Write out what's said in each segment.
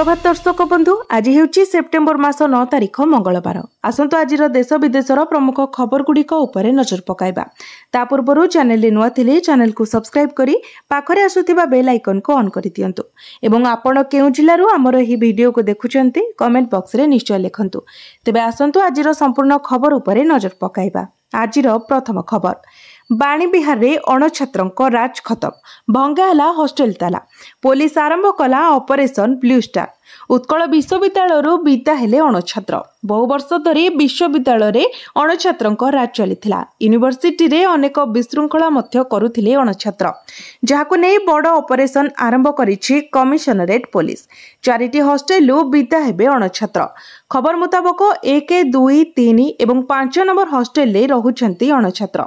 सुप्रभात दर्शक बंधु आज हेउची सेप्टेम्बर मास 9 तारिख मंगलवार। आसंतु आजिर देश विदेशर प्रमुख खबर गुड़िक उपरे नजर पकाइबा। ता पूर्वरु चैनल नुआ थिले चैनल को सब्सक्राइब करी पाखरे आसुथिबा बेल आइकन को ऑन करि दियंतु एवं आपण केउ जिल्लारु हमर एही वीडियो को देखुचंती कमेंट बॉक्स रे निश्चय लिखंतु। तेबे आसंतु आजिर संपूर्ण खबर उपरे नजर पकाइबा। आजिर प्रथम खबर बाणी बिहार रे अणछात्रंक राज खत्म भंगा हला हॉस्टेल ताला पुलिस आरंभ कला ऑपरेशन ब्लू स्टार। उत्कल विश्वविद्यालय विदा हेले अणछात्र बहु वर्ष धरी विश्वविद्यालय रे अणछात्रंक राज चलीथिला। यूनिवर्सिटी रे अनेक विशृंखला मध्य करुथिले अणछात्र जाहाकु नै बड़ ऑपरेशन आरंभ करिछि कमिशनरेट पुलिस। 4टी हॉस्टेल विदा हेबे अणछात्र। खबर मुताबक 1, 2, 3 एवं 5 नंबर हॉस्टेल रे रहुछंती अणछात्र।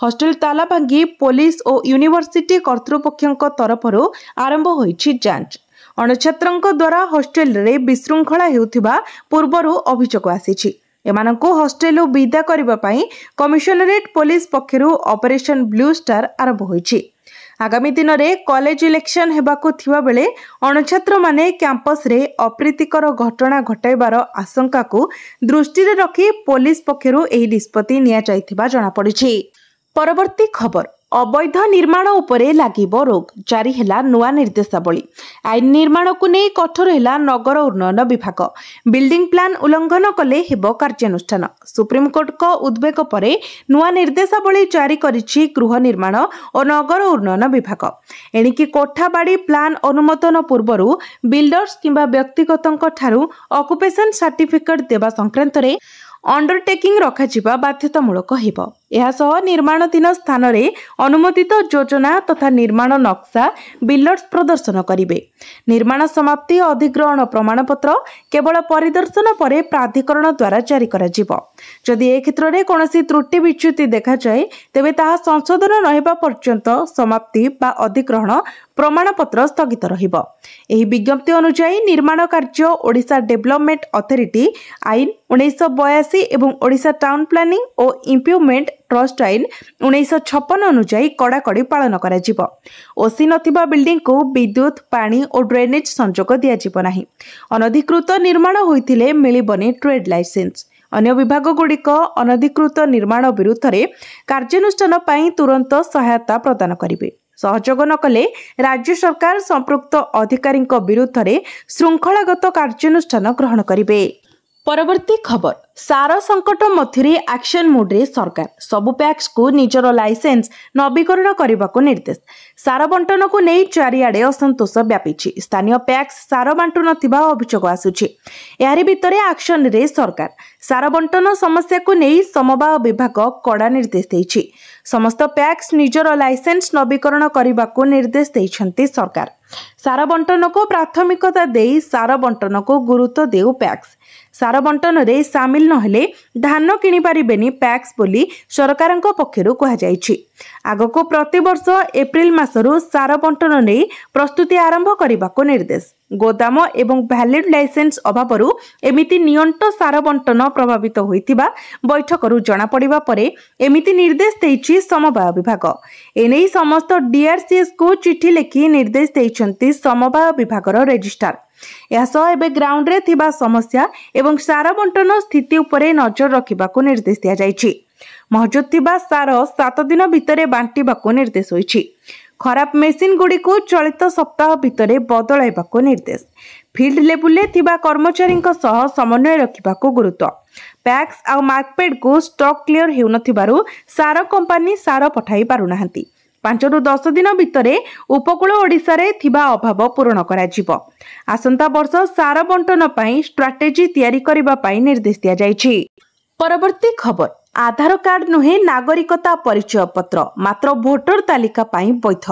हॉस्टेल ताला भांगी पुलिस और यूनिवर्सिटी कर्तृपक्षों तरफରୁ आरंभ होइछि जांच। अणछात्रंक द्वारा हॉस्टेल रे विशृंखला हेउथिबा पूर्वरु अभियोग आसीछि। एमानंकु हॉस्टेल विदा करिबा पई कमिशनरेट पुलिस पक्षरु ऑपरेशन ब्लू स्टार आरंभ होइछि। आगामी दिन रे कॉलेज इलेक्शन हेबाकु थिबा बेले अणछात्र माने कैंपस रे अप्रीतिकर घटना घटाइबार आशंका को दृष्टि रे रखी पुलिस पक्षरु एही निष्पत्ति निया जायथिबा जणा पड़िछि। परवर्ती खबर अवैध निर्माण उपरे लागिबो रोक जारी हेला नुआ निर्देशावली। आईन निर्माण को नहीं कठोर हेला नगर उन्नयन विभाग। बिल्डिंग प्लान उल्लंघन कले हेबो कार्यानुष्ठान। सुप्रीम कोर्ट को उद्वेग परे नुआ निर्देशावली जारी करिछि गृह निर्माण और नगर उन्नयन विभाग। एणिकी कोठाबाड़ी प्लान अनुमोदन पूर्वरु बिल्डर्स किंबा व्यक्तिगतंक ठारू ऑक्युपेशन सर्टिफिकेट देवा संक्रांत रे अंडरटेकिंग रखाजिबा बाध्यतामूलक हेबो। एहासह निर्माणाधीन स्थान रे अनुमोदित योजना तथा निर्माण नक्शा बिल्डर्स प्रदर्शन करिवे। निर्माण समाप्ति अधिग्रहण प्रमाणपत्र केवल परिदर्शन परे प्राधिकरण द्वारा जारी कराजिबो। जदि ए क्षेत्र रे कोनोसी त्रुटि विच्युति देखा जाए तेबे ताहा संशोधन नहेबा पर्यंत समाप्ति बा अधिग्रहण प्रमाणपत्र स्थगित रहिबो। एही विज्ञप्ति अनुसार निर्माण कार्य ओडिशा डेवलपमेंट अथॉरिटी आईन 1982 एवं ओडिशा टाउन प्लानिंग और इम्प्रूवमेंट ट्रस्ट आईन 1956 अनुसार कड़ाकड़ी पालन करा जिवो। ओसी नथिबा बिल्डिंग को विद्युत पानी और ड्रेनेज संजोग दिया जिवो नाही। अनधिकृत निर्माण होइथिले मिलिबनी ट्रेड लाइसेंस। अन्य विभाग गुड़िक अनधिकृत निर्माण विरुद्ध रे कार्यानुष्ठान पई तुरंत सहायता प्रदान करिवे। सहयोग न कले राज्य सरकार संपृक्त अधिकारी विरुद्ध रे श्रृंखलागत कार्यानुष्ठान ग्रहण करिवे। परवर्ती खबर सार संकट मध्य एक्शन मोड रे सरकार सबु पैक्स को निजर लाइसेंस नवीकरण करने को निर्देश। सार बंटन को नहीं चारिआडे असंतोष व्यापी। स्थानीय पैक्स सार बांटु नथिबा अभियोग आसुछि। यारि भितरे एक्शन रे सरकार सार बंटन समस्या को नहीं समवाय विभाग कड़ा निर्देश देइछि। समस्त पैक्स निजर लाइसेंस नवीकरण करने को निर्देश देइछन्ति सरकार। सार बंटन को प्राथमिकता देई सार बंटन को गुरुत्व देउ पैक्स। सार बंटन रे सामिल नहेले धान किनि पारिबेनी पैक्स बोली सरकारक पक्षरु कहा जायछि। आगको प्रतिवर्ष एप्रिल मासरु सार बंटन नै प्रस्तुति आरंभ करने को निर्देश। गोदाम एवं वैलिड लाइसेंस अभावरु एमिति नियंट सार बंटन प्रभावित होइतिबा बैठकरु जणा पड़िबा परे एमिति निर्देश देइछि समवाय विभाग। एनै समस्त डीआरसीएस को चिठी लेखि निर्देश देइछन्ति समवाय विभागर रजिस्ट्रार। यासह एबे ग्राउंड रे थिबा समस्या एवं सार बंटन स्थिति उपरे नजर रखिबाको निर्देश दिया जायछि। मौजूद थिबा सार 7 दिन भितरे बांटिबाको निर्देश होइछि। खराब मेसिन गुडी को चलित सप्ताह भितरे बदलाइबाको निर्देश। फील्ड लेवल थिबा कर्मचारींक सह समन्वय रखिबाको गुरुत्व। पैक्स आ मार्कपेड को स्टॉक क्लियर हेउ नथिबारु सार कंपनी सार पठाई पारु नाहंती। 5 ରୁ 10 दिन भितरे उपकूल ओडिशा रे थिबा अभाव पूर्ण करा जिवो। आसंता वर्ष सार बंटन पई स्ट्रैटेजी तैयारी करिबा पई निर्देश दिया जायछि। परवर्ती खबर आधार कार्ड नुहे नागरिकता परिचय पत्र मात्र भोटर तालिका पाई वैध।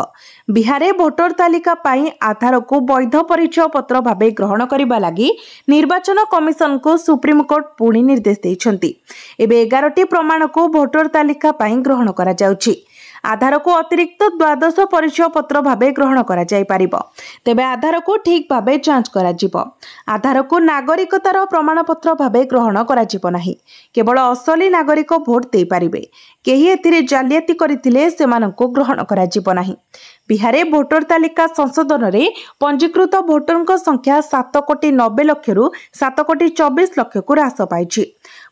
बिहार भोटर तालिका पाई आधार को वैध परिचय पत्र भावे ग्रहण करने लगी निर्वाचन कमिशन को सुप्रीम कोर्ट पुणी निर्देश देइछन्ति। एबे 11टी प्रमाण को भोटर तालिका पाई ग्रहण करा जाउछि। आधार को अतिरिक्त द्वादश परिचय पत्र भाव ग्रहण करा जाय पारिबो। तेबे आधार को ठीक भाव जांच करा जिवो। आधार को नागरिकतार प्रमाणपत्र भाव ग्रहण करा जिवो नाही। केवल असली नागरिक भोट दे पारिबे। केही एथिरे जालियाती करिथिले सेमानंको ग्रहण करा जिवो नाही। बिहार भोटर तालिका संशोधन रे पंजीकृत भोटरଙ୍କ संख्या 7,90,00,000 रु 7,24,00,000 को ह्रास पाइछि।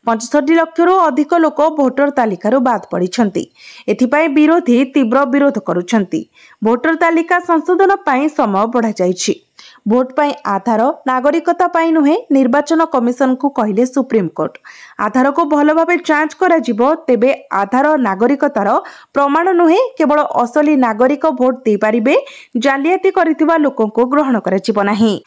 65 लाख रु अधिक लोक भोटर तालिका बाद पड़िछन्ति। एथिपाई विरोधी तीव्र विरोध करुछन्ति। भोटर तालिका संशोधन पाई समय बढ़ा जाइछि। भोट पाई आधार नागरिकता पाई नुहे निर्वाचन कमिशन को कहले सुप्रीम कोर्ट। आधार को भल भावे जांच करा जिवो। तेबे आधार नागरिकतार प्रमाण नुहे केवल असली नागरिक भोट दे पारिबे। जालियाती करिथिबा लोकंको ग्रहण करा जिवो नाही।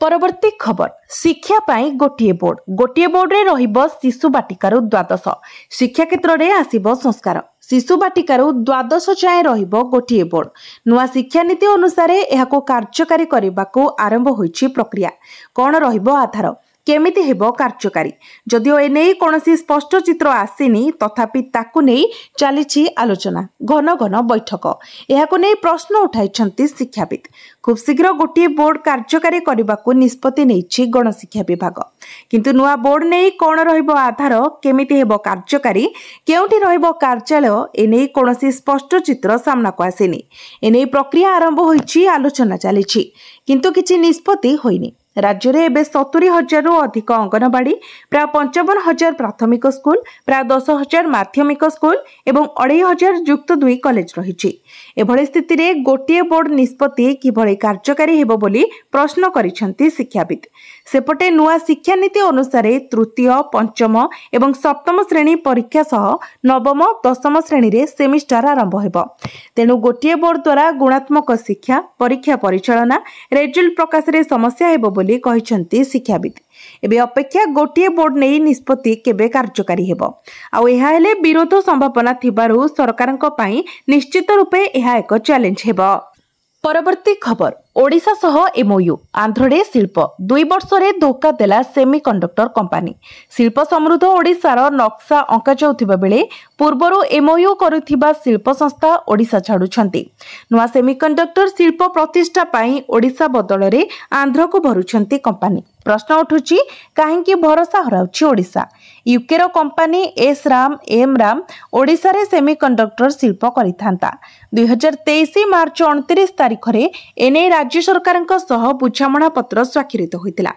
परवर्ती खबर शिक्षा पाई गोटिए बोर्ड रे रहिबो शिशु बाटिकारु द्वादश। शिक्षा क्षेत्र रे आसीबो संस्कार। शिशु बाटिकारु द्वादश जाए रहिबो गोटिए बोर्ड। नुआ शिक्षा नीति अनुसार एहाको कार्यकारी करबाको आरंभ होईछि प्रक्रिया। कोन रहिबो आधार केमिति हेबो कार्यकारी जदिओ एने कोनोसी स्पष्ट चित्र आसीनी तथापि ताकु नै चलीछि आलोचना घन घन बैठक। एहाको नै प्रश्न उठाइछन्ति शिक्षाविद। खूब शीघ्र गोटिए बोर्ड कार्यकारी करबाको निष्पत्ति नैछि गणशिक्षा विभाग। किंतु नुआ बोर्ड नै कोन रहिबो आधार केमिति हेबो कार्यकारी केउठी रहिबो कार्यालय एने कोनोसी स्पष्ट चित्र सामना को आसीनी। एने प्रक्रिया आरंभ होईछि आलोचना चलीछि किंतु किछि निष्पत्ति होइनी। राज्य में एवं 70,000 रु अधिक अंगनवाड़ी प्राय 55,000 प्राथमिक स्कूल प्राय 10,000 माध्यमिक स्कूल एवं 2,500 युक्त 2 कॉलेज रही। एभली स्थिति में गोटे बोर्ड निष्पत्ति किभली कार्यकारी हेबो बोली प्रश्न करिसेंति शिक्षाविद। सेपटे नुआ शिक्षा नीति अनुसार तृतीय पंचम एवं सप्तम श्रेणी परीक्षा सह नवम दशम श्रेणी रे सेमिस्टर आरंभ हेबो। तेणु गोटे बोर्ड द्वारा गुणात्मक शिक्षा परीक्षा परिचालना रेजल्ट प्रकाश रे समस्या हेबो बोली कहिसेंति शिक्षाविद। एबे अपेक्षा गोटे बोर्ड नहीं निष्पत्ति केबे कार्यकारी हेबो। आउ एहा हेले विरोध संभावना थिबारु सरकारक पई निश्चित रूपे एहा एक चैलेंज हेबो। परवर्ती खबर ओडिशा सह एमओयू आंध्रडे शिल्प 2 वर्ष रे धोखा देला सेमीकंडक्टर कंपनी। शिल्प समृद्ध ओडिशार नक्शा अंका जाउथिबा बेले पूर्वरो एमओयू करुथिबा शिल्प संस्था ओडिशा छाडुछन्ति। नुआ सेमीकंडक्टर शिल्प प्रतिष्ठा पाई ओडिशा बदल रे आंध्र को भरुछन्ति कंपनी। प्रश्न उठुछि काहेकि भरोसा हराउछि ओडिशा। यूके रो company SRAM MRAM Odisha रे सेमीकंडक्टर शिल्प करिथांता। 2023 मार्च 29 तारिख रे एने राज्य सरकारक सह बुझामणा पत्र स्वाक्षरित होइतिला।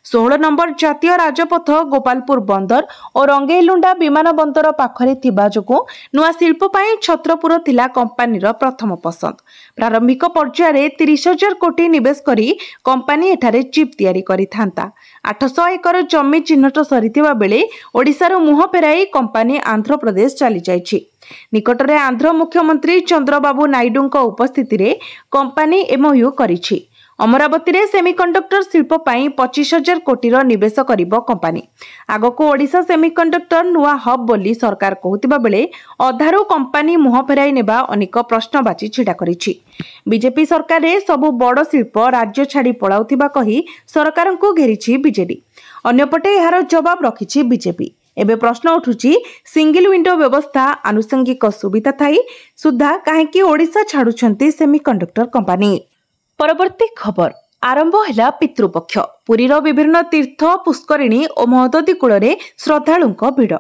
16 नंबर जातीय राजपथ गोपालपुर बंदर और रंगेलुंडा विमान बंदर पाखरे थिबा जोगु नुआ शिल्प पाई छत्रपुर थिला कंपनीर प्रथम पसंद। प्रारंभिक पर्याय रे 30,000 कोटी निवेश करी कंपनी एठारे चिप तयारी करिथांता। 800 एकर जमी चिन्हट सरिथिबा बेले ओडिशार मुह फेराई कंपनी आंध्र प्रदेश चली जाइछि। निकटरे आंध्र मुख्यमंत्री चंद्रबाबू नायडू उपस्थिति रे कंपनी एमओयू करिछि। अमरावती रे सेमीकंडक्टर शिल्प पाई 25,000 कोटी निवेश करिबो कंपनी। आगको ओडिशा सेमीकंडक्टर नुआ हब बोली सरकार कहूतिबा बेले अधारू कंपनी मुह फेराई नेबा अनेक प्रश्नबाची छिड़ा करिछि। बीजेपी सरकार रे सबु बड़ शिल्प राज्य छाड़ी पळाउतिबा कही सरकार को घेरिछि बीजेडी। अन्यपटे एहार जवाब रखिछि बीजेपी। एबे प्रश्न उठुछि सिंगल विंडो व्यवस्था आनुषंगिक सुविधा थाई सुधा काहेकि ओडिशा छाडुछन्ति सेमीकंडक्टर कंपनी। परवर्ती खबर आरंभ हैला पितृपक्ष। पुरीर विभिन्न तीर्थ पुष्करिणी और महददी कूल श्रद्धालुंक भिड़।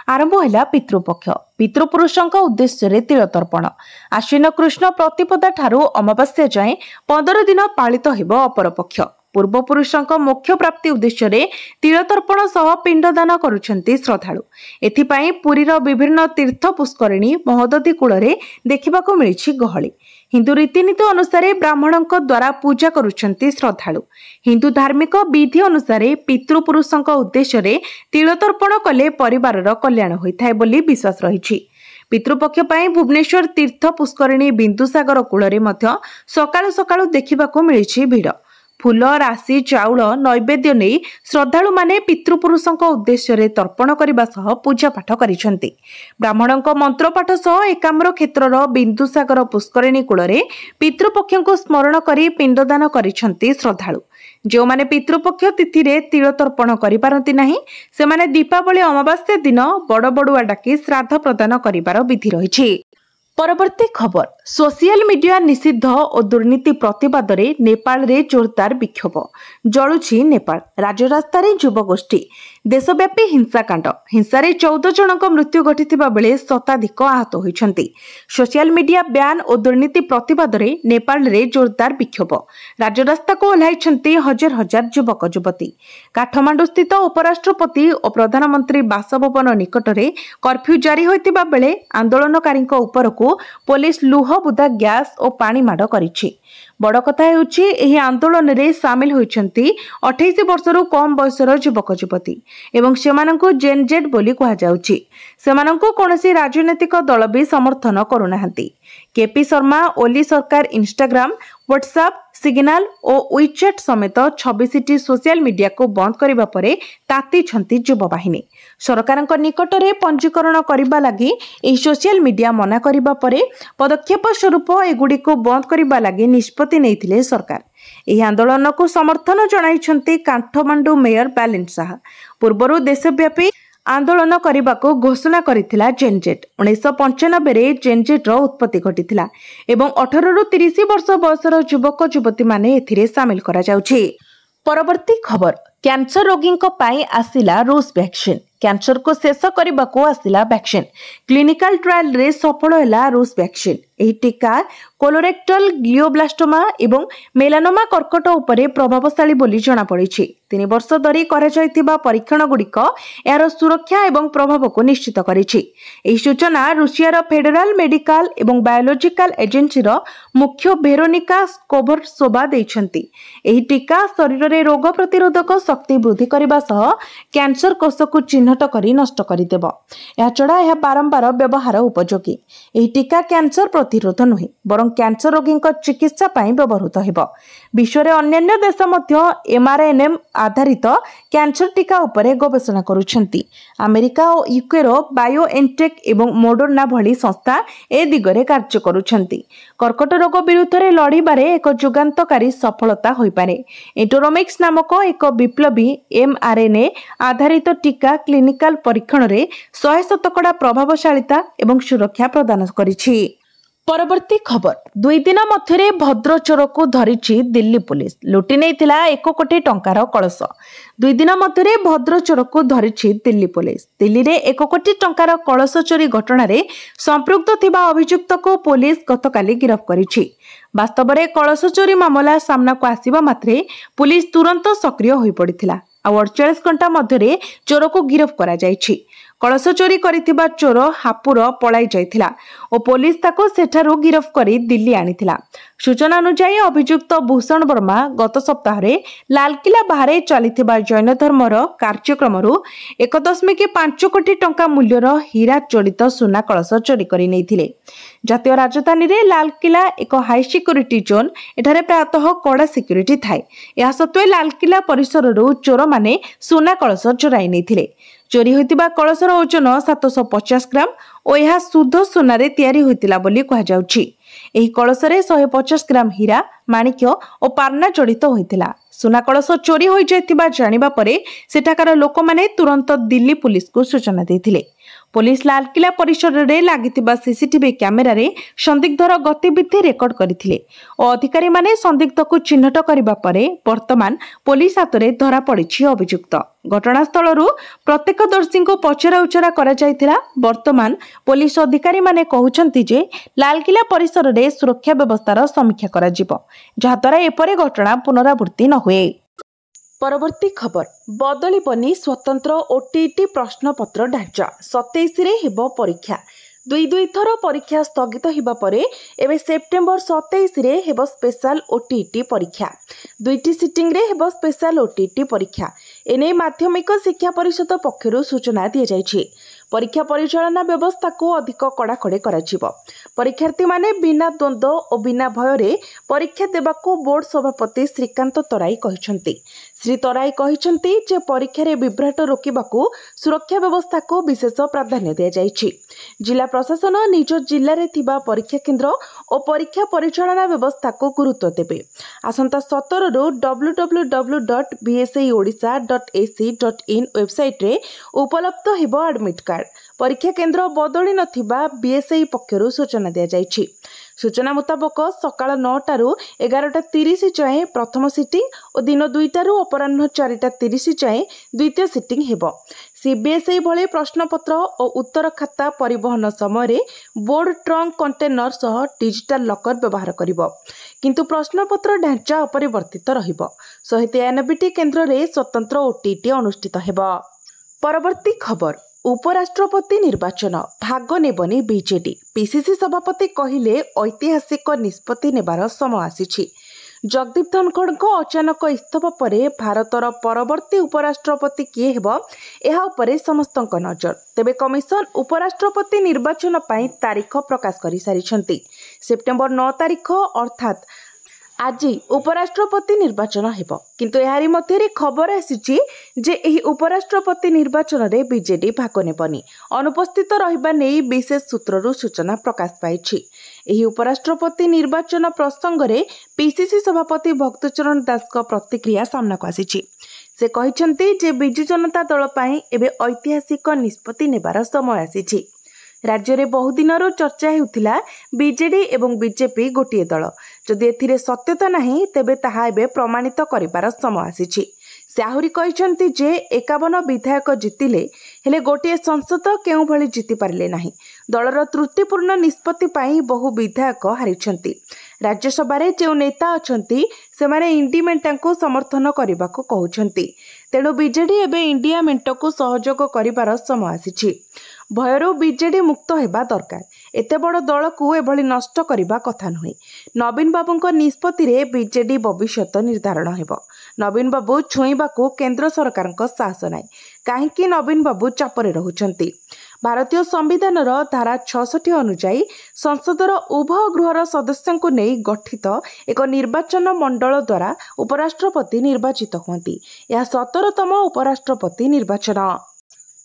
आरंभ हैला पितृपक्ष। पितृपुरुषों उद्देश्य तिल तर्पण। आश्विन कृष्ण प्रतिपदा ठारू अमावास्या जाए 15 दिन पालित हेब अपरपक्ष। पूर्वपुरुषों मोक्ष प्राप्ति उद्देश्य तिल तर्पण सह पिंडदान करुछन्ति श्रद्धालु। एथिपाई पुरीर विभिन्न तीर्थ पुष्करिणी महददी कूल देखिबाको मिलिछि गहली। हिंदू रीतिनीति अनुसार ब्राह्मणों द्वारा पूजा करुछन्ति श्रद्धालु। हिंदू धार्मिक विधि अनुसार पितृपुरुषों उद्देश्य तिल तर्पण कले परिवारर कल्याण होइथाय बोली विश्वास रहिछि। पितृपक्ष पाई भुवनेश्वर तीर्थ पुष्करिणी बिंदुसागर कूल सकाळु सकाळु देखिबाको मिलिछि भिड़। फूल राशि चाउल नैवेद्य नहीं श्रद्धालु माने पितृपुरुषों उद्देश्य तर्पण करने सह पूजा पाठ करिसेंति। ब्राह्मणों मंत्रपाठ सह एकाम्र क्षेत्रर बिंदुसागर पुष्करिणी कूल पितृपक्ष को स्मरण करी पिंडदान करिसेंति श्रद्धालु। जो माने पितृपक्ष तिथि रे तिल तर्पण करि पारंती नाही सेमाने दीपावली अमावास्या दिन बड़ बड़ुआ डाकी श्राद्ध प्रदान करिबार विधि रहिछि। परवर्ती खबर सोशल मीडिया निषिद्ध और दुर्नीति प्रतिवाद में नेपाल रे जोरदार विक्षोभ जलुछि नेपाल राज्य रास्तार युवगोष्ठी देशव्यापी हिंसाकांड हिंसारे 14 जनक मृत्यु घटिथिबा बेले शताधिक आहत होइछन्ति। सोशल मीडिया बैन और दुर्नीति प्रतिवाद में नेपाल रे जोरदार विक्षोभ राज्य रास्ता को ओह्लाइछन्ति हजार हजार युवक युवती। काठमांडू स्थित उपराष्ट्रपति और प्रधानमंत्री बासभवन निकट में कर्फ्यू जारी होइतिबा बेले आंदोलनकारी उपरकू पुलिस लुह बुदा गैस और पानी माड़ करिछि। बड़ कथा हेउछि एही आंदोलन रे सामिल होइछन्ति 28 वर्षरु कम बयसर युवक युवती एवं सेमानंकु जेन जेड बोली कहा जाउछि। सेमानंकु कोनोसी राजनैतिक दल भी समर्थन करुनाहांती। केपी शर्मा ओली सरकार इंस्टाग्राम व्हाट्सएप सिग्नल और वीचैट समेत 26टी सोशल मीडिया को बंद करने पर ताती युव बाहिनी सरकार निकट में पंजीकरण करने लगी यह सोशल मीडिया मना करने पर पदक्षेप स्वरूप एगुड़ी को बंद करने लगी निष्पत्ति नहीं सरकार। यह आंदोलन को समर्थन जणाइछन्ति काठमांडू मेयर बालेन शाह। पूर्व देशव्यापी आंदोलन करने को घोषणा करिथिला जेनजेट 1995 रे जेनजेट उत्पत्ति घटिथिला एवं 18 रु 30 वर्ष बयसर युवक युवती माने एथिरे सामिल करा जाउछि। परवर्ती खबर कैंसर रोगी आसिला रूस वैक्सीन कैंसर को शेष करने को आसिला वैक्सीन क्लिनिकल ट्रायल रे सफल हैला रूस वैक्सीन। एही टीका कोलोरेक्टल ग्लियोब्लास्टोमा एवं मेलानोमा कर्कट उपरे प्रभावशाली बोली जना पड़िछि। 3 वर्ष धरी करा जायतिबा परीक्षण गुड़िक यार सुरक्षा एवं प्रभाव को निश्चित करिछि। एही सूचना रूसियार फेडरल मेडिकल एवं बायोलॉजिकल एजेंसी रो मुख्य वेरोनिका स्कोभरसोवा दैछन्ति। एही टीका शरीर रे रोग प्रतिरोधक शक्ति वृद्धि करने सह कैंसर कोष को चिन्हट करी नष्ट करदेव। यह छड़ा यह बारंबार व्यवहार उपयोगी। यह टीका कैंसर प्रतिरोध नुहे बरं कैंसर रोगी चिकित्सा पाई व्यवहृत हेब। विश्व रे अन्य देश मध्य mRNA आधारित कैंसर टीका उपरे गवेषणा करुछन्ति। अमेरिका और यूके रो बायोएनटेक एवं मोडर्ना भली संस्था ए दिगरे कार्य करुछन्ति। कर्कट रोग विरुद्ध रे लड़ीबारे एक जुगान्तकारी सफलता होई पारे। एटोरोमिक्स नामक एक विप्लवी mRNA आधारित टीका क्लिनिकल परीक्षण रे 100% प्रभावशालीता एवं सुरक्षा प्रदान करिछि। परवर्ती खबर 2 दिन मध्य भद्र चोर को धरिछि दिल्ली पुलिस लुटि नैथिला 1 कोटी टंकार कलश। 2 दिन मध्य भद्र चोर को धरिछि दिल्ली पुलिस। दिल्ली रे 1 कोटी टंकार कलश चोरी घटना रे संपृक्त थिबा अभियुक्त को पुलिस गतकाली गिरफ्त करिछि। वास्तव में कलश चोरी मामला सामना को आसिबा मात्रे पुलिस तुरंत सक्रिय होई पड़िथिला। 48 घंटा मध्य चोर को गिरफ्त करा जायछि। कलश चोरी करिथिबा चोर हापुर पलाई जाइथिला और पुलिस ताको सेठारु गिरफ्त करी दिल्ली आनिथिला। सूचना अनुसार अभियुक्त भूषण वर्मा गत सप्ताह रे लालकिला बाहरे चलिथिबा जैन धर्मर कार्यक्रम 1.5 कोटी टंका मूल्यर हीरा जड़ित सुना कलश चोरी करि नैथिले। जातीय राजधानी रे लालकिला एक हाई सिक्योरिटी जोन एठारे प्रायतः कड़ा सिक्योरिटी थाए। या सत्वे लालकिला परिसर चोर माने सुना कलश चोराई नैथिले। चोरी होइतिबा कलशर ओजन 750 ग्राम और यह शुद्ध सोनारे तैयारी होइतिला बोली कहा जाउछि। एही कलशरे 150 ग्राम हीरा माणिक्य और पारना जड़ित होइतिला। सुना कलश चोरी होई जाइतिबा जानिबा परे सेठाकार लोक माने तुरंत दिल्ली पुलिस को सूचना देथिले। पुलिस लालकिला परिसर रे लागितिबा सीसीटीवी कैमेरा रे संदिग्धर गतिविधि रेकर्ड करथिले और अधिकारी माने संदिग्ध को चिन्हट करबा परे वर्तमान पुलिस हातरे धरा पड़िछि अभियुक्त। घटनास्थल प्रत्यक्षदर्शी को पचरा उचरा करा जायथिला। वर्तमान पुलिस अधिकारी माने कहउछन्ति जे लालकिला परिसर रे सुरक्षा व्यवस्थार समीक्षा करा जिवो जहाद्वारा एपरे घटना पुनरावृत्ति न हुए। परवर्ती खबर बदलिबनी स्वतंत्र ओटीटी प्रश्नपत्र ढांचा 27 रे हेबो परीक्षा। 2 थर परीक्षा स्थगित होगा परे एबे सेप्टेम्बर 27 रे हेबो स्पेशल ओटीटी परीक्षा। 2टी सिटिंग रे हेबो स्पेशल ओटीटी परीक्षा। एने माध्यमिक शिक्षा परिषद पक्षरु सूचना दिया जायछि। परीक्षा परिचालना व्यवस्था को अधिक कड़ाकड़ी कराजिबो। परीक्षार्थी माने बिना द्वंद्व और बिना भय रे परीक्षा देबाको बोर्ड सभापति श्रीकांत तराई कहिसंती। श्री तराई कहिसेंति जे परीक्षा विभ्राट रोकवाकू सुरक्षा व्यवस्था को विशेष प्राधान्य दि जाइछि। जिला प्रशासन निज जिले में थिबा परीक्षा केन्द्र और परीक्षा परिचालना व्यवस्था को गुरुत्व देबे। आसंता 17 रु www.bsaodisha.ac.in वेबसाइट रे उपलब्ध हेबो एडमिट कार्ड। परीक्षा केन्द्र बदली नथिबा बीएसई पक्षरु सूचना दिया जाइछि। सूचना मुताबक सकाळ 9 रु 11:30 जाए प्रथम सिटिंग और दिन 2 रु अपराह्न 4:30 जाए द्वितीय सिटिंग हेबो। सीबीएसई भली प्रश्नपत्र और उत्तर खाता परिवहन समय बोर्ड ट्रंक कंटेनर सह डिजिटल लकर व्यवहार करिबो, किंतु प्रश्नपत्र ढांचा अपरिवर्तित रहिबो। 193टी केन्द्र रे स्वतंत्र ओटीटी अनुष्ठित हेबो। परवर्ती खबर, उपराष्ट्रपति निर्वाचन भाग नेबनी बीजेडी। पीसीसी सभापति कहिले ऐतिहासिक निष्पत्ति नेबार समय आसीछि। जगदीप धनखड़ अचानक इस्तफा परे भारतर परवर्ती उपराष्ट्रपति किए हेबो एहा उपरे समस्तक नजर। तेबे कमिशन उपराष्ट्रपति निर्वाचन पई तारीख प्रकाश करि सारिछंती। सेप्टेम्बर 9 तारीख अर्थात आज उपराष्ट्रपति निर्वाचन हेबो, किंतु एहारी मध्यरे खबर आसीछि जे एही उपराष्ट्रपति निर्वाचन रे बीजेडी भाग नेबनी। अनुपस्थित रहिबा नेई विशेष सूत्ररु सूचना प्रकाश पाइछि। एही उपराष्ट्रपति निर्वाचन प्रसंग रे पीसीसी सभापति भक्तचरण दास को प्रतिक्रिया सामना को आसीछि। से कहिसंती जे बिजु जनता दल पई एबे ऐतिहासिक निष्पत्ति नेबार समय आसीछि। राज्य में बहुदिन चर्चा हेउथिला बीजेडी एवं बीजेपी गोटे दल। जदि एथिरे सत्यता नहीं तेबे ताहा एबे प्रमाणित करिबार समय आसीछि। से आहुरी कहिसंती जे 51 विधायक जितिले हेले गोटे संसद केउ भली जिति पारिले नाही। दलर त्रुटिपूर्ण निष्पत्ति पाई बहु विधायक हारिछंती। राज्यसभा रे जे नेता अछंती सेमाने इंडी मेंटांको समर्थन करबाको कहउछंती। तेणु बीजेडी एबे इंडिया मेंटको सहयोग करिबार समय आसीछि। भयरू बीजेडी मुक्त हेबा दरकार। एते बड़ दल को एभली नष्ट करिबा कथा नुहे। नवीन बाबूको निष्पत्ति रे बीजेडी भविष्यत निर्धारण हेबो। नवीन बाबू छुईबाको केंद्र सरकारक साहस नाही। काहेकि नवीन बाबू चापरे रहुछंती। भारतीय संविधान धारा 66 अनुसार संसदर उभय गृहर सदस्यों को नहीं गठित एक निर्वाचन मंडल द्वारा उपराष्ट्रपति निर्वाचित हुंती। यह 17तम उपराष्ट्रपति निर्वाचन।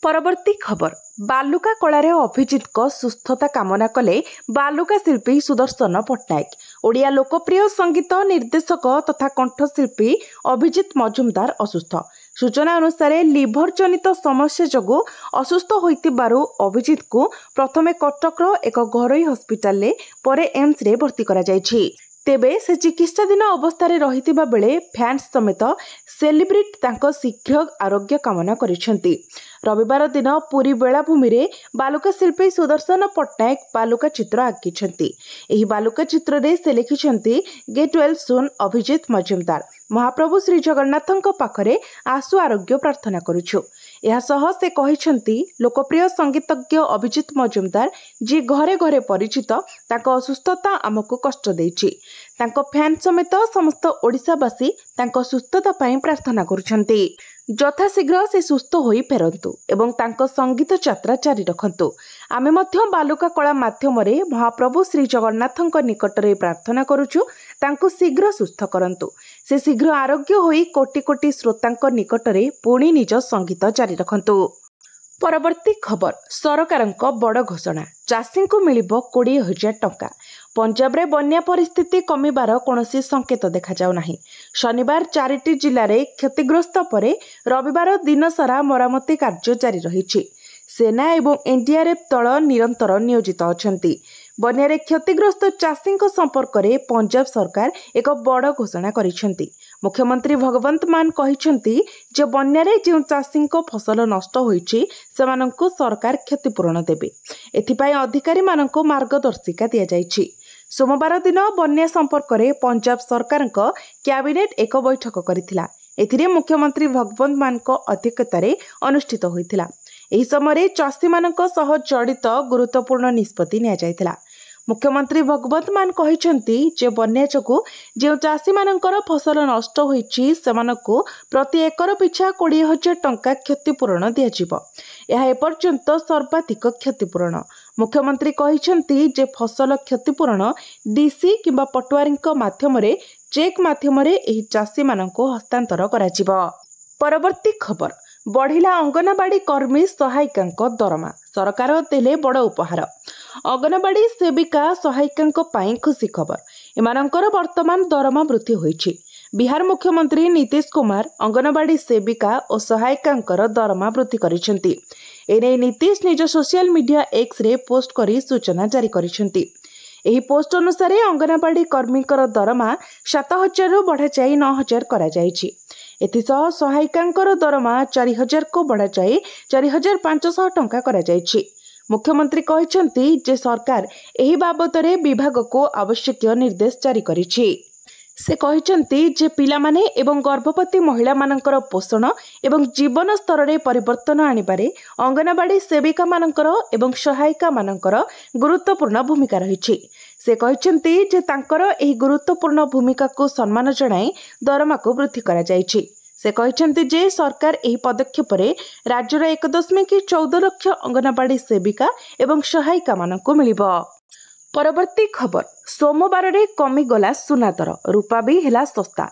परवर्ती खबर, बालुका कलारे अभिजित को सुस्थता कामना कले बालुका शिल्पी सुदर्शन पट्टनायक। ओडिया लोकप्रिय संगीत निर्देशक तथा कंठशिल्पी अभिजित मजुमदार असुस्थ। सूचना अनुसार लिभर जनित समस्या जगु असुस्थ होइतिबारु अभिजित को प्रथमे कटकर एक घरोई हस्पिटाल परे एम्स रे भर्ती करा जायछि। तेबे से चिकित्साधीन अवस्था रहितिबा बेले फैंस समेत सेलिब्रिटी तांको शीघ्र आरोग्य कामना करिसेंती। रविवार दिन पुरी बेलाभूमि रे बालुका शिल्पी सुदर्शन पट्टनायक बालुका चित्र आंकिछंती। एही बालुका चित्र रे से लिखिछंती get well soon Abhijit Majumdar. महाप्रभु श्री जगन्नाथଙ୍କ पाखरे आशु आरोग्य प्रार्थना करूछु। ଏହା सह से कहिछंती लोकप्रिय संगीतज्ञ अभिजित मजुमदार जी घरे घरे परिचित ताको असुस्थता आमको कष्ट देछि। ताको फैन समेत समस्त ओडिशावासी ताको सुस्थता पई प्रार्थना करूछंती। यथाशीघ्र से सुस्थ होई फेरंतु एवं तांको संगीत यात्रा जारी रखंतु। आमे मध्य बालुका कला माध्यम रे महाप्रभु श्री जगन्नाथଙ୍କ निकटरे प्रार्थना करूछु तांको शीघ्र सुस्थ करंतु। से शीघ्र आरोग्य होई कोटि कोटि श्रोतांक निकटरे पुणी निज संगीत जारी रखंतु। परवर्ती खबर, सरकारଙ୍କ बड़ घोषणा, चाषी को मिलिबो 20,000 टंका। पंजाब रे बन्या परिस्थिति कमिबार कोनोसी संकेत देखा जाउ नाही। शनिवार 4टी जिल्ला रे क्षतिग्रस्त परे रविवार दिन सारा मरामती कार्य जारी रहिछि। सेना एवं एनडीआरएफ दल निरंतर नियोजित अछंती। बन्यारे क्षतिग्रस्त चाषी संपर्क में पंजाब सरकार एक बड़ घोषणा करिसेंती। मुख्यमंत्री भगवंत मान कहिसेंती जे बन्यारे जे चाषी फसल नष्ट होईछि सेमानंको सरकार क्षतिपूरण देबे। एथिपाई अधिकारी मानंको मार्गदर्शिका दिया जाइछि। सोमवार दिन बन्या संपर्क में पंजाब सरकार कैबिनेट एक बैठक करिथिला। एथिरे मुख्यमंत्री भगवंत मान अध्यक्षतार अनुष्ठित होइथिला। एही समय चाषी मानक सह जड़ित गुरुत्वपूर्ण निष्पत्ति निया जायतिला। मुख्यमंत्री भगवंत मान कहिसेंती जे बन्या जोगु जे चाषी मानकर फसल नष्ट होईछि सेमानकु प्रति एकर पिछा 20,000 टंका क्षतिपूरण दियाजिबो। यह एपर्यंत सर्वाधिक क्षतिपूरण। मुख्यमंत्री कहिसेंती जे फसल क्षतिपूरण डीसी किंबा पटवारी माध्यम चेक माध्यम चाषी मानक हस्तांतर करा। परवर्ती खबर बढ़िला अंगनवाड़ी कर्मी सहायिका दरमा सरकार देले बड़ उपहार। अंगनवाड़ी सेविका सहायिका खुशी खबर एमानंकर वर्तमान दरमा वृद्धि होईछि। बिहार मुख्यमंत्री नीतीश कुमार अंगनवाड़ी सेविका और सहायिका दरमा वृद्धि करिसेंती। एने नीतीश निज social media X ray post करी सूचना जारी करिसेंती। एही पोस्ट अनुसार अंगनवाड़ी कर्मी दरमा 7,000 रु बढ़ाई 9,000 करा जायछि। एथिसह सहायिका दरमा 4,000 को बढ़ाई 4,500 टंका करा जायछि। मुख्यमंत्री कहिसेंती जे सरकार एही बाबतरे विभाग को आवश्यक निर्देश जारी करिछि। से कहिसेंती जे पिलामाने एवं गर्भवती महिला मानकर पोषण एवं जीवन स्तर रे परिवर्तन आनिबारे अंगनवाड़ी सेविका मानकर एवं सहायिका मानकर गुरुत्वपूर्ण भूमिका रहिछि। से कहिसेंती जे तांकर एही गुरुत्वपूर्ण भूमिका को सम्मान जणाई दरमा को वृद्धि करा जायछि। से कहिसेंती जे सरकार एही पदक्षेप रे राज्यर 1.14 लाख अंगनवाड़ी सेविका एवं सहायिका मानकु मिलिबो। परवर्ती खबर सोमवार रे कमी गला सुना दर रूपा भी हेला सस्ता।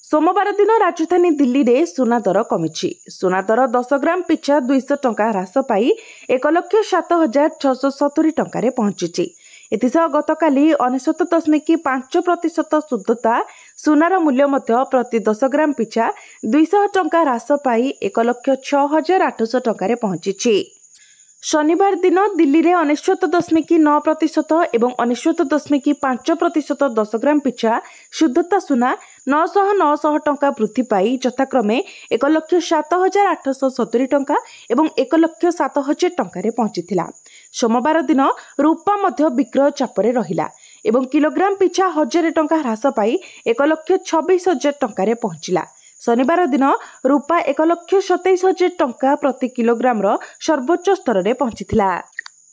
सोमवार दिन राजधानी दिल्ली रे सुना दर कमिछि। सुना दर 10 ग्राम पिछा 200 टंका ह्रास पाई 1,07,670 टंका पहुंची। एथिसह गतकाली 99.5% शुद्धता सुनार मूल्य मध्य प्रति 10 ग्राम पिछा 200 टंका ह्रास पाई 1,06,800 टंका पहुंची। शनिवार दिन दिल्ली रे 99.9% एवं 99.5% 10 ग्राम पिछा शुद्धता सुना 900 टंका वृद्धि पाई यथाक्रमे 1,07,870 टंका एवं 1,07,000 टंका पहुंची। सोमवार दिन रूपा मध्य विक्रय चापरे रहिला एवं किलोग्राम पिछा 1,000 टंका ह्रास पाई 1,26,000 टंका पहुंचला। शनिवार दिन रूपा 1,27,000 टंका प्रति किलोग्राम सर्वोच्च स्तर में पहुंचीथिला।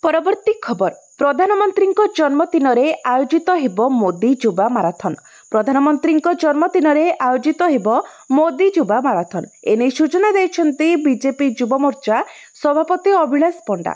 परवर्ती खबर प्रधानमंत्री जन्मदिन में आयोजित हेबो मोदी युवा माराथन। प्रधानमंत्री जन्मदिन में आयोजित हेबो मोदी युवा माराथन एने सूचना देछंती बीजेपी युवा मोर्चा सभापति अभिलाष पंडा।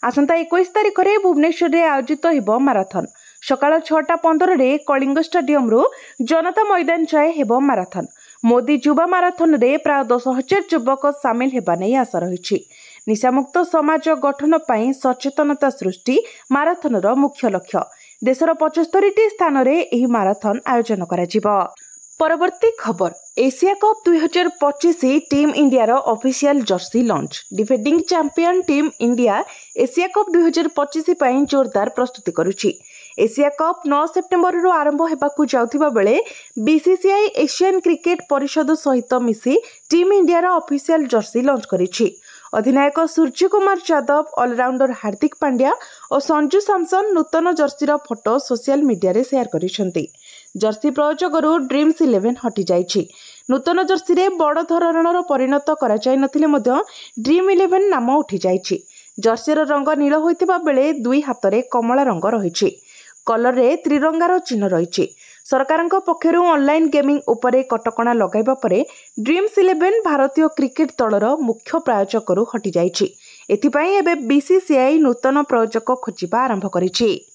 आसंता 21 तारिख में भुवनेश्वर में आयोजित हेबो माराथन। सकाळ 6:15 रे कलिंग स्टेडियम रु जनता मैदान जाए हेबो माराथन। मोदी युवा माराथन रे प्राय 10,000 युवक सामिल हेबा नै आशा रहिछि। निशामुक्त समाज गठन पई सचेतनता सृष्टि माराथन रो मुख्य लक्ष्य। देशर 75टी स्थान रे एही माराथन आयोजन कराजिबो। परवर्ती खबर एशिया कप 2025 टीम इंडिया रो official jersey launch. Defending champion Team India Asia Cup 2025 पई जोरदार प्रस्तुति करुछि। एशिया कप 9 सेप्टेम्बर रु आरंभ हेबाकु जाउथिबा बेले बीसीसीआई एशियन क्रिकेट परिषद सहित मिसी टीम इंडिया रो official jersey launch करिछि। अधिनायक Surya Kumar Yadav, allrounder Hardik Pandya और संजू सैमसन नूतन जर्सीर फोटो सोशल मीडिया रे शेयर करिसेंती। जर्सी प्रयोजकरू ड्रीम्स 11 हटि जाइछि। नूतन जर्सी रे बड़ धरणर परिणत करा जाय नथिले मध्य ड्रीम 11 नाम उठी जाइछि। जर्सीर रंग नील होइतिबा बेले दुई हातरे कमला रंग रहिछि। कलर रे त्रिरंगार चिन्ह रहिछि। सरकारक पक्षरु ऑनलाइन गेमिंग उपरे कटकणा लगाइबा परे ड्रीम्स 11 भारतीय क्रिकेट दलर मुख्य प्रायोजकरू हटि जाइछि। एथिपई एबे बीसीसीआई नूतन प्रायोजक खोजिबा आरंभ करिछि।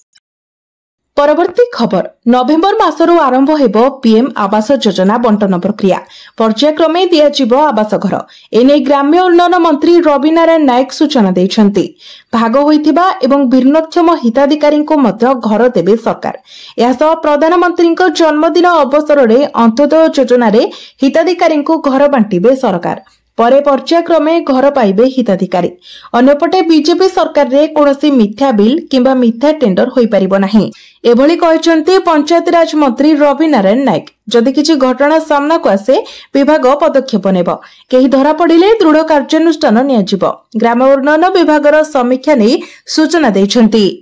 परवर्ती खबर नवेम्बर मासरू आरंभ हेबो पीएम आवास योजना बंटन प्रक्रिया। पर्यायक्रमे दियाजिबो आवास घर। एने ग्राम्य उन्नयन मंत्री रवि नारायण नायक सूचना दैछन्ति। भाग होइथिबा एवं भिन्नक्षम हिताधिकारी को मध्य घर देबे सरकार। यासह प्रधानमंत्री जन्मदिन अवसर रे अंत्योदय योजना रे हिताधिकारी को घर बांटिबे सरकार। परे पर्यायक्रमे घर पाइबे हिताधिकारी। अन्यपटे बीजेपी सरकार रे कोनोसी मिथ्या बिल किंबा मिथ्या टेंडर होई परिबो नाही एभली कहिसन्ते पंचायत राज मंत्री रवि नारायण नायक। जदि किछि घटना सामना को आसे विभाग पदक्षेप नेबो। केही धरा पड़िले दृढ़ कार्यानुष्ठान नियाजिबो। ग्राम उन्नयन विभागर समीक्षा नै सूचना दैछन्ति।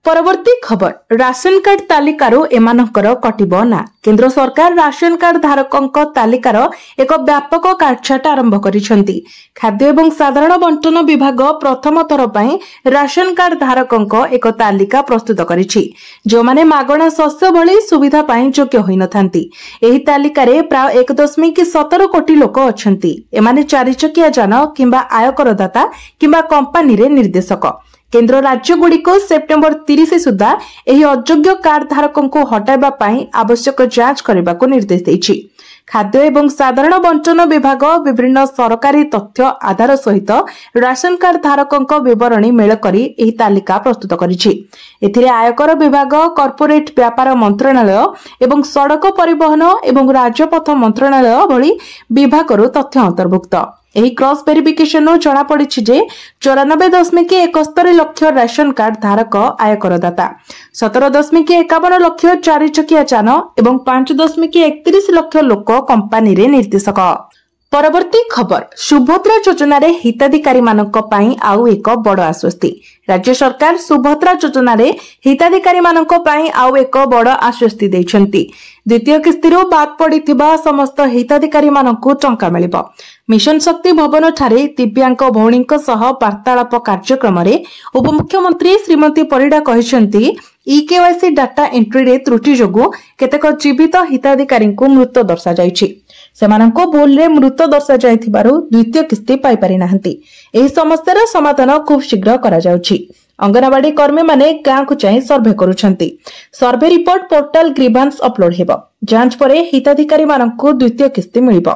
परवर्ती खबर राशन कार्ड तालिकारु एमानकर कटिबो ना। केंद्र सरकार राशन कार्ड धारकंक तालिकार एक व्यापक काटछाट आरंभ करिसंती। खाद्य एवं साधारण बंटन विभाग प्रथम थर पई राशन कार्ड धारकंक एक तालिका प्रस्तुत करिछि जो माने मागणा शस्य भली सुविधा पई योग्य होई नथांती। एही तालिकारे प्राय 1.17 कोटी लोक अछंती। एमाने 4 चकिया जान किंबा आयकर दाता किंबा कंपनी रे निर्देशक। केंद्र राज्यगुड़िक सेप्टेम्बर 30 सुधा एही अयोग्य कार्ड धारकों को हटाइबा पई आवश्यक जांच करने को निर्देश देछि। खाद्य एवं साधारण बंटन विभाग विभिन्न सरकारी तथ्य आधार सहित राशन कार्ड धारकों विवरणी मेल करी एही तालिका प्रस्तुत करिछि। एथिरे आयकर विभाग, कॉर्पोरेट व्यापार मंत्रालय एवं सड़क परिवहन एवं राजपथ मंत्रालय भली विभागरु तथ्य अंतर्भुक्त। एही क्रॉस वेरिफिकेशन जना पड़ी जे 94.71 लाख राशन कार्ड धारक आयकरदाता, 17.51 लाख 4 चकिया यान एवं 5.31 लाख लोक कंपनी रे निर्देशक। परवर्ती खबर, सुभद्रा योजना रे हिताधिकारी मानक पई आउ एक बड़ आश्वस्ति। राज्य सरकार सुभद्रा योजना रे हिताधिकारी मानक पई आउ एक बड़ आश्वस्ति दैछंती। द्वितीय किस्तिरो बाद पड़िथिबा समस्त हिताधिकारी मानकु टंका मिलिबो। मिशन शक्ति भवन ठारे दिव्यांग भौणीक सह वार्तालाप कार्यक्रम रे उपमुख्यमंत्री श्रीमती परिडा कहिसंती ईकेवाईसी डाटा एंट्री रे त्रुटि जोगु केतेक जीवित हिताधिकारी को मृत दर्शा जायछि। सेमानंको भूल रे मृत दर्शा जायथिबारु द्वितीय किस्ती पाई पारि नाहंती। एही समस्यार समाधान खूब शीघ्र करा जाउछि। अंगनवाड़ी कर्मी माने गाँ को चाहि सर्वे करुछंती। Survey report portal grievance upload हेबो। जांच परे हिताधिकारी मानंको द्वितीय किस्ती मिलिबो।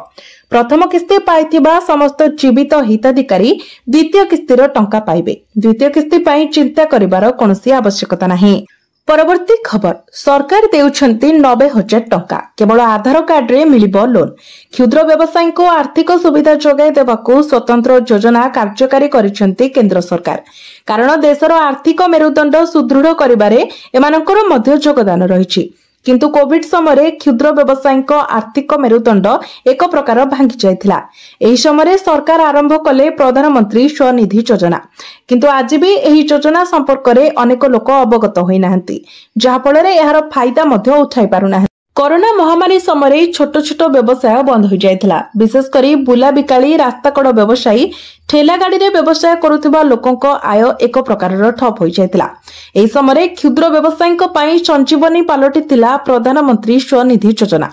प्रथम किस्ती पाइथिबा समस्त जीवित हिताधिकारी द्वितीय किस्तीर टंका पाइबे। द्वितीय किस्ती पाई चिंता करिवार कोनोसी आवश्यकता नाही। परवर्ती खबर, सरकार देउछंती 90,000 टंका केवल आधार कार्ड रे मिलिबो लोन। क्षुद्र व्यवसायी को आर्थिक सुविधा जोगाई देबाकू स्वतंत्र योजना कार्यकारी करिसंती केंद्र सरकार। कारण देशर आर्थिक मेरुदंड सुदृढ़ करिबारे एमानकर मध्य योगदान रहिछि। किंतु कोविड समय क्षुद्र व्यवसायी आर्थिक मेरुदंड एक प्रकार भांगी जाइथिला। एही समय सरकार आरंभ कले प्रधानमंत्री स्वनिधि योजना। किंतु आज भी एही योजना संपर्क में अनेक लोक अवगत होई नाहंती, जहा फଳରେ एहार फायदा मध्य उठाई पारु नाहंती। कोरोना महामारी समय छोट छोट व्यवसाय बंद हो जाइथिला। विशेष करी बुला बिकाली, रास्ताकड़ व्यवसायी, ठेला गाड़ी रे व्यवसाय करुथिबा लोकंक आय एक प्रकार ठप हो जाइथिला। एही समय क्षुद्र व्यवसायी पई संजीवनी पालटिथिला प्रधानमंत्री स्वनिधि योजना।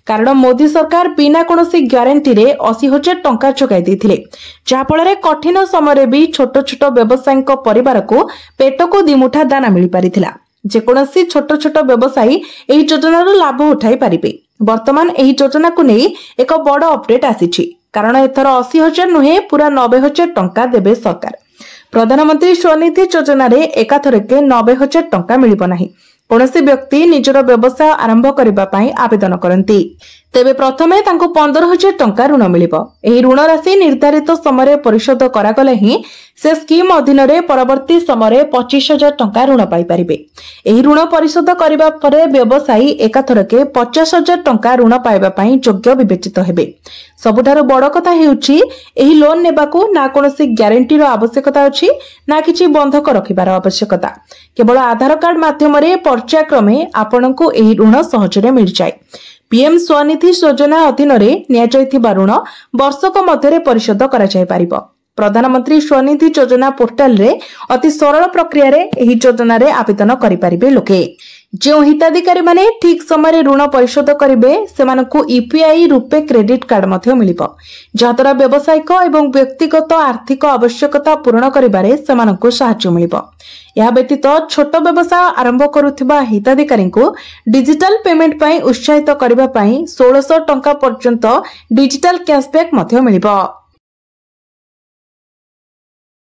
कारण मोदी सरकार बिना कोनोसी ग्यारंटी रे 80,000 टंका जोगाई देथिले, जहा फଳରେ कठिन समय भी छोट छोट व्यवसायी परिवार को पेट को दिमुठा दाना मिली पारिथिला। जेकोसी छोट छोट व्यवसायी एही योजनार लाभ उठाई पारिबे। वर्तमान एही योजना को नहीं एक बड़ अपडेट आसीछि। कारण एथर 80,000 नुहे पूरा 90,000 टंका देबे सरकार। प्रधानमंत्री स्वनिधि योजना रे एकाथरके 90,000 टंका मिलिबो नाही। कोनोसी व्यक्ति निजर व्यवसाय आरंभ करबा पई आवेदन करंती, तेबे प्रथमे तांको 15,000 टंका ऋण मिलिबो। एही ऋण राशि निर्धारित समय परिशोध करागले ही से स्कीम अधीन रे परवर्ती समय 25,000 टंका ऋण पाई परिबे। एही ऋण परिशोध करिबा परे व्यवसायी एकाथरके 50,000 टंका ऋण पाइबा पई योग्य विवेचित हेबे। सबुठारु बड़ कथा हेउछि एही लोन नेबाकू ना कोनोसी ग्यारंटी रो आवश्यकता अछि ना किछि बंधक रखिबार आवश्यकता। केवल आधार कार्ड माध्यम रे पर्यायक्रमे आपनकू एही ऋण सहजरे मिल जाय। पीएम स्वनिधि योजना अधीन रे नियाजाइथिबा ऋण वर्षक मध्यरे परिशोध करा जाय पारिबो। प्रधानमंत्री स्वनिधि योजना पोर्टाल रे अति सरल प्रक्रिया रे एही योजना रे आवेदन करि पारिबे लोके। जो हिताधिकारी माने ठीक समय ऋण परिशोध करिवे सेमानकू यूपीआई रुपे क्रेडिट कार्ड मध्य मिलिबो, जहाद्वारा व्यावसायिक एवं व्यक्तिगत आर्थिक आवश्यकता पूर्ण करिबारे सेमानकू सहायता मिलिबो। या व्यतीत छोट व्यवसाय आरंभ करुथिबा हिताधिकारी को डिजिटल पेमेंट पई उत्साहित करिबा पई 1600 टंका पर्यंत डिजिटल कैशबैक मध्य मिलिबो।